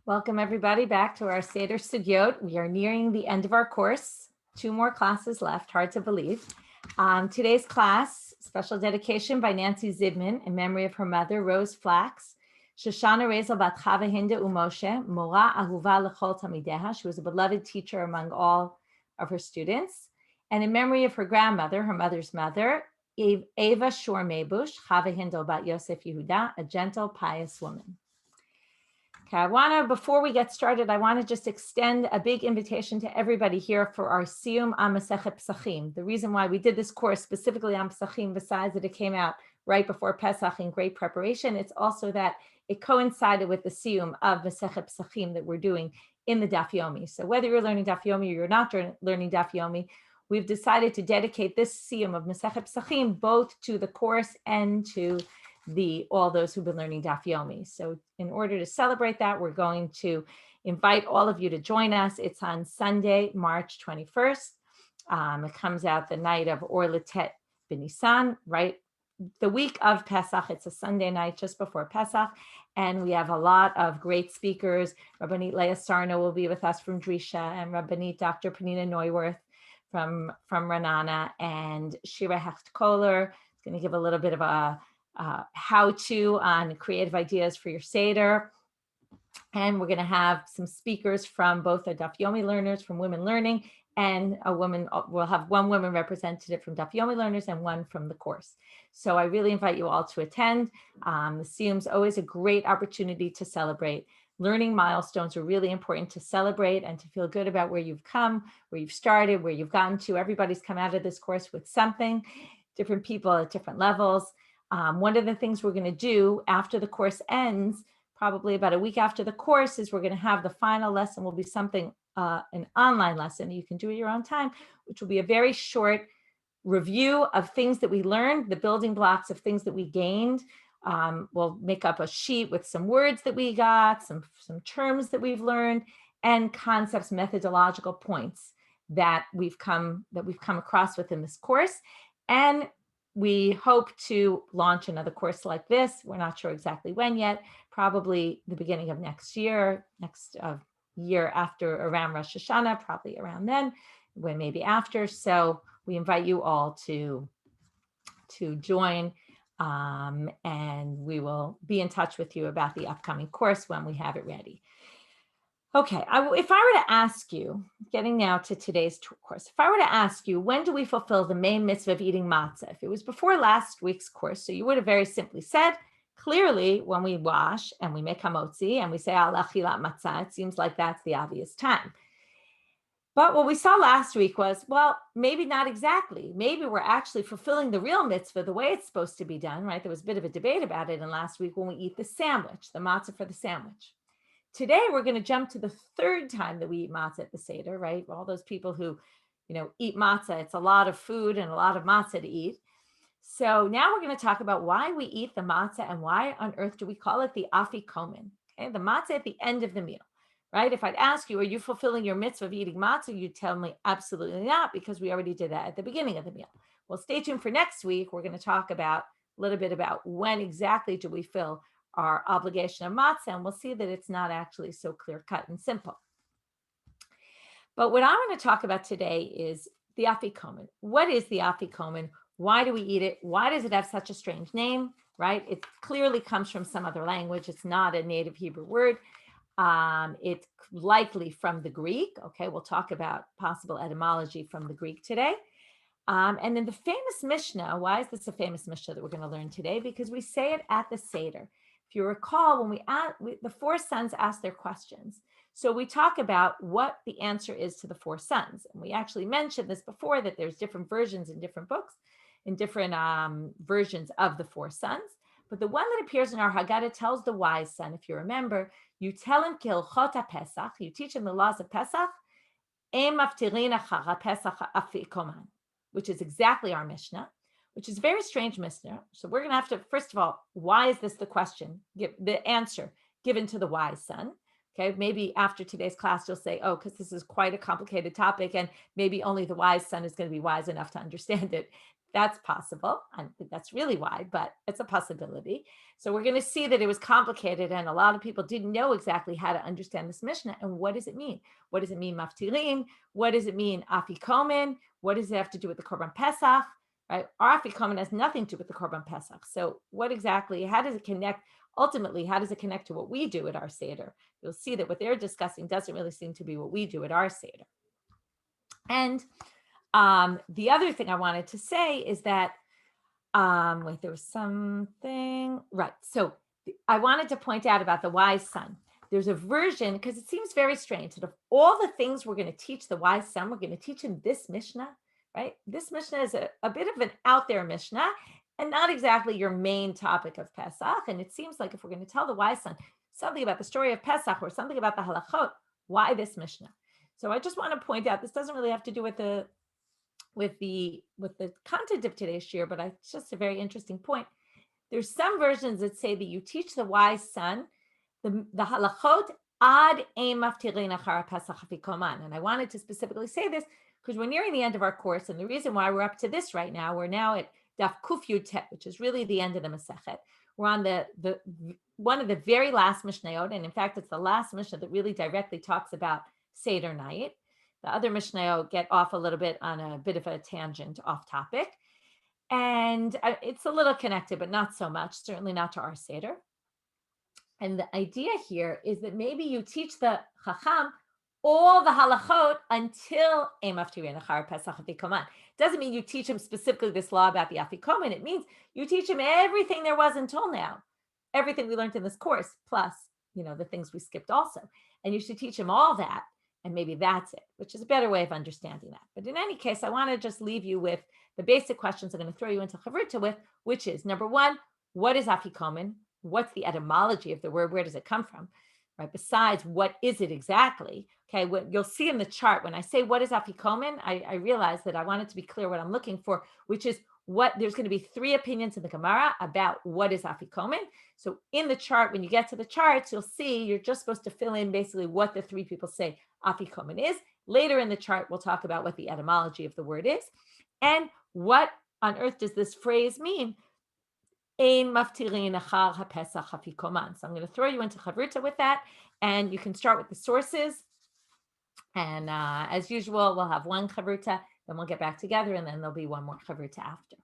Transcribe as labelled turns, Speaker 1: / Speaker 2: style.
Speaker 1: Welcome everybody back to our Seder Sugiyot. We are nearing the end of our course. 2 more classes left, hard to believe. Today's class, special dedication by Nancy Zibman in memory of her mother, Rose Flax. Shoshana Rezel bat Chava Hinda Umoshe, Mora Ahuva Lechol Tamideha. She was a beloved teacher among all of her students. And in memory of her grandmother, her mother's mother, Eva Shor Mebush, Chava Hinda bat Yosef Yehuda, a gentle, pious woman. Okay, before we get started, I want to just extend a big invitation to everybody here for our Siyum on Masechet Pesachim. The reason why we did this course specifically on Pesachim, besides that it came out right before Pesach in great preparation, it's also that it coincided with the Siyum of Masechet Pesachim that we're doing in the Daf Yomi. So whether you're learning Daf Yomi or you're not learning Daf Yomi, we've decided to dedicate this Siyum of Masechet Pesachim both to the course and to all those who've been learning Daf Yomi. So in order to celebrate that, we're going to invite all of you to join us. It's on Sunday, March 21st. It comes out the night of Or L'Tet B'Nisan, right? The week of Pesach. It's a Sunday night just before Pesach. And we have a lot of great speakers. Rabbanit Leah Sarno will be with us from Drisha, and Rabbanit Dr. Panina Neuwirth from Ranana, and Shira Hecht Kohler is going to give a little bit of a how-to on creative ideas for your Seder. And we're going to have some speakers from both the Daf Yomi learners from Women Learning, and we'll have one woman representative from Daf Yomi learners and one from the course. So I really invite you all to attend. The Siyum is always a great opportunity to celebrate. Learning milestones are really important to celebrate and to feel good about where you've come, where you've started, where you've gotten to. Everybody's come out of this course with something, different people at different levels. One of the things we're going to do after the course ends, probably about a week after the course, is we're going to have the final lesson will be something, an online lesson you can do at your own time, which will be a very short review of things that we learned, the building blocks of things that we gained. We'll make up a sheet with some words that we got, some terms that we've learned, and concepts, methodological points that we've come across within this course. And we hope to launch another course like this. We're not sure exactly when yet, probably the beginning of next year after around Rosh Hashanah, probably around then, when maybe after. So we invite you all to join, and we will be in touch with you about the upcoming course when we have it ready. Okay, if I were to ask you, getting now to today's course, if I were to ask you, when do we fulfill the main mitzvah of eating matzah? If it was before last week's course, so you would have very simply said, clearly, when we wash and we make hamotzi and we say al achilat matzah, it seems like that's the obvious time. But what we saw last week was, well, maybe not exactly. Maybe we're actually fulfilling the real mitzvah the way it's supposed to be done, right? There was a bit of a debate about it in last week when we eat the sandwich, the matzah for the sandwich. Today, we're going to jump to the third time that we eat matzah at the Seder, right? All those people who, eat matzah, it's a lot of food and a lot of matzah to eat. So now we're going to talk about why we eat the matzah and why on earth do we call it the Afikoman, okay? The matzah at the end of the meal, right? If I'd ask you, are you fulfilling your mitzvah of eating matzah? You'd tell me absolutely not, because we already did that at the beginning of the meal. Well, stay tuned for next week. We're going to talk about a little bit about when exactly do we fill our obligation of matzah, and we'll see that it's not actually so clear-cut and simple. But what I want to talk about today is the Afikoman. What is the Afikoman? Why do we eat it? Why does it have such a strange name, right? It clearly comes from some other language. It's not a native Hebrew word. It's likely from the Greek. Okay, we'll talk about possible etymology from the Greek today. And then the famous Mishnah, why is this a famous Mishnah that we're going to learn today? Because we say it at the Seder. If you recall, when the 4 sons asked their questions. So we talk about what the answer is to the 4 sons. And we actually mentioned this before, that there's different versions in different books, in different versions of the 4 sons. But the one that appears in our Haggadah tells the wise son, if you remember, you tell him Kilchot Pesach, you teach him the laws of Pesach, Em maftirin achara Pesach Afikoman, which is exactly our Mishnah, which is a very strange Mishnah. So we're going to have to, first of all, why is this the question? Give the answer given to the wise son. Okay, maybe after today's class, you'll say, oh, because this is quite a complicated topic, and maybe only the wise son is going to be wise enough to understand it. that's possible. I don't think that's really why, but it's a possibility. So we're going to see that it was complicated, and a lot of people didn't know exactly how to understand this Mishnah. And what does it mean? What does it mean, maftirin? What does it mean, Afikoman? What does it have to do with the Korban Pesach? Right? Our Afikoman has nothing to do with the Korban Pesach. So what exactly, how does it connect? Ultimately, how does it connect to what we do at our Seder? You'll see that what they're discussing doesn't really seem to be what we do at our Seder. And the other thing I wanted to say is that, wait, there was something, right. So I wanted to point out about the wise son. There's a version, because it seems very strange that of all the things we're going to teach the wise son, we're going to teach him this Mishnah, right? This Mishnah is a bit of an out there Mishnah and not exactly your main topic of Pesach. And it seems like if we're going to tell the wise son something about the story of Pesach or something about the halachot, why this Mishnah? So I just want to point out, this doesn't really have to do with the content of today's shir, but it's just a very interesting point. There's some versions that say that you teach the wise son the halachot ad ein maftirin achar Pesach Afikoman. And I wanted to specifically say this because we're nearing the end of our course, and the reason why we're up to this right now, we're now at Daf Kuf Yud Tet, which is really the end of the Masechet. We're on the one of the very last Mishnayot, and in fact, it's the last Mishnah that really directly talks about Seder night. The other Mishnayot get off a little bit on a bit of a tangent off topic. And it's a little connected, but not so much, certainly not to our Seder. And the idea here is that maybe you teach the Chacham all the halachot until Ein Maftirin Achar Pesach Afikoman. Doesn't mean you teach him specifically this law about the Afikoman. It means you teach him everything there was until now, everything we learned in this course, plus, the things we skipped also. And you should teach him all that. And maybe that's it, which is a better way of understanding that. But in any case, I want to just leave you with the basic questions I'm going to throw you into Chavruta with, which is, number one, what is Afikoman? What's the etymology of the word? Where does it come from? Right? Besides, what is it exactly? Okay, what you'll see in the chart, when I say what is Afikoman, I realize that I wanted to be clear what I'm looking for, which is there's going to be 3 opinions in the Gemara about what is Afikoman. So in the chart, when you get to the charts, you'll see you're just supposed to fill in basically what the 3 people say Afikoman is. Later in the chart, we'll talk about what the etymology of the word is. And what on earth does this phrase mean? Ein maftirin achar haPesach Afikoman. So I'm going to throw you into Chavruta with that, and you can start with the sources. And as usual, we'll have one Chavruta, then we'll get back together, and then there'll be one more Chavruta after.